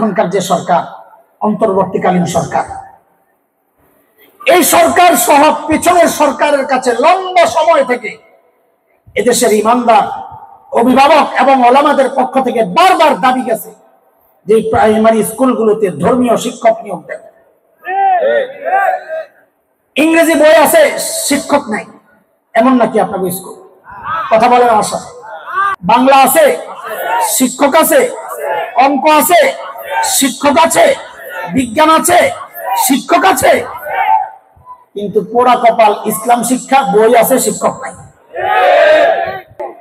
এখনকার যে সরকার, অন্তর্বর্তীকালীন সরকার, এই সরকার সহ পিছনের সরকারের কাছে লম্বা সময় থেকে এদেশের ইমানদার, অভিভাবক এবং ওলামাদের পক্ষ থেকে বারবার দাবি গেছে যে প্রাইমারি স্কুলগুলোতে ধর্মীয় শিক্ষক নিয়োগ দেবে। ইংরেজি বই আছে, শিক্ষক নাই এমন নাকি আপনাকে স্কুল? কথা বলেন আমার সাথে। বাংলা আছে, শিক্ষক আছে, অঙ্ক আছে, শিক্ষক আছে, বিজ্ঞান আছে, শিক্ষক আছে, কিন্তু পোড়া কপাল ইসলাম শিক্ষা, বই আছে, শিক্ষক নাই।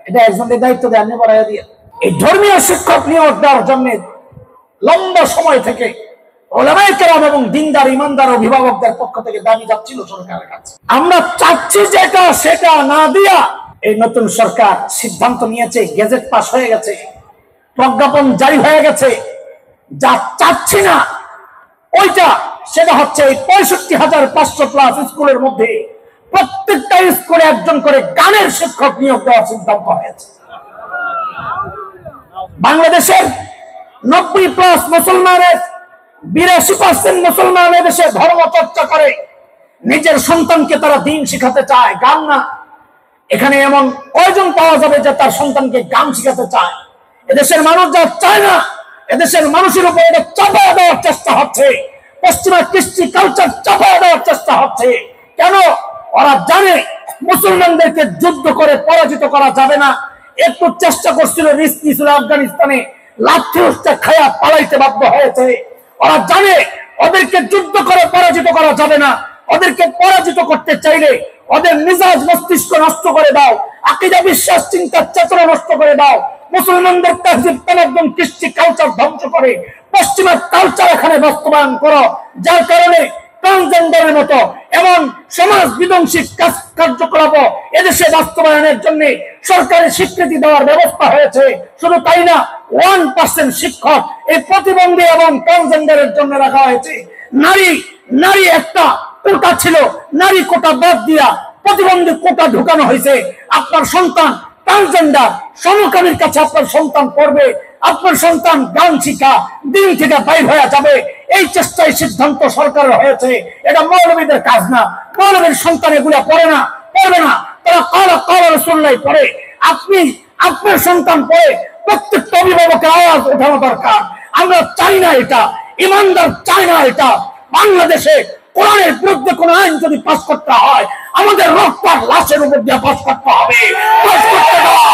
এটা একজনের দায়িত্ব দেয়, আপনি বড়াইয়া দিয়ে। এই ধর্মীয় শিক্ষক নিয়োগ দেওয়ার জন্য লম্বা সময় থেকে ওলামায়ে কেরাম এবং দিনদার ইমানদার অভিভাবকদের পক্ষ থেকে দাবি যাচ্ছিল সরকারের কাছে। আমরা চাচ্ছি যেটা সেটা না দিয়া এই নতুন সরকার সিদ্ধান্ত নিয়েছে, গেজেট পাস হয়ে গেছে, প্রজ্ঞাপন জারি হয়ে গেছে। যা চাচ্ছি না ওইটা, সেটা হচ্ছে এই ৬৫,৫০০+ স্কুলের মধ্যে প্রত্যেকটা স্কুলে একজন করে গানের শিক্ষক নিয়োগ দেওয়ার সিদ্ধান্ত হয়েছে। বাংলাদেশের ৯০+ মুসলমানের ৮২% মুসলমান এদেশে ধর্ম চর্চা করে, নিজের সন্তানকে তারা দিন শিখাতে চায়, গান না। এখানে এমন কয়জন পাওয়া যাবে যে তার সন্তানকে গান শিখাতে চায়? এদেশের মানুষ যা চায় না, এদেশের মানুষের উপর এটা চাপায় দেওয়ার চেষ্টা হচ্ছে, পশ্চিমা কৃষ্টি কালচার চাপায় দেওয়ার চেষ্টা হচ্ছে। কেন? ওরা জানে মুসলমানদেরকে যুদ্ধ করে পরাজিত করা যাবে না। একটু চেষ্টা করছিল, রিস্ক নিয়েছিল, আফগানিস্তানে লাঠি উস্তে খায়া পালাইতে বাধ্য হয়েছে। ওরা জানে ওদেরকে যুদ্ধ করে পরাজিত করা যাবে না। ওদেরকে পরাজিত করতে চাইলে ওদের মিজাজ মস্তিষ্ক নষ্ট করে দাও, আকীদা বিশ্বাস চিন্তার চেতনা নষ্ট করে দাও, মুসলমানদের তাহজিব তামাদ্দুন কৃষ্টি কালচার ধ্বংস করে পশ্চিমা কালচার এখানে বাস্তবায়ন করো। যার কারণে ট্রান্সজেন্ডারের মতো এমন সমাজ বিধ্বংসী কার্যকলাপ এদেশে বাস্তবায়নের জন্য সরকারি স্বীকৃতি দেওয়ার ব্যবস্থা হয়েছে। শুধু তাই না, 1% শিক্ষক এই প্রতিবন্ধী এবং ট্রান্সজেন্ডারের জন্য রাখা হয়েছে। নারী একটা কোটা ছিল, নারী কোটা বাদ দিয়া প্রতিবন্ধী কোটা ঢুকানো হয়েছে। আপনার সন্তান ট্রান্সজেন্ডার, সমকামীর কাছে আপনার সন্তান পড়বে, আপনার সন্তান গান শিখা দিন থেকে বাইর হয়ে যাবে। এই চেষ্টায় সিদ্ধান্ত সরকারের হয়েছে। এটা মৌলবীদের কাজ না। মৌলবীর সন্তান এগুলা পড়ে না, পড়বে না, তারা কালা কালা রাসূলুল্লাহ পড়ে। আপনি আপনার সন্তান পড়ে, প্রত্যেকটা অভিভাবকের আওয়াজ ওঠানো দরকার। আমরা চাই না এটা, ইমানদার চাই না এটা। বাংলাদেশে কোরআনের বিরুদ্ধে কোন আইন যদি পাস করতে হয়, আমাদের রক্ত আর লাশের উপর দিয়ে পাস করতে হবে। পাস করতে হবে।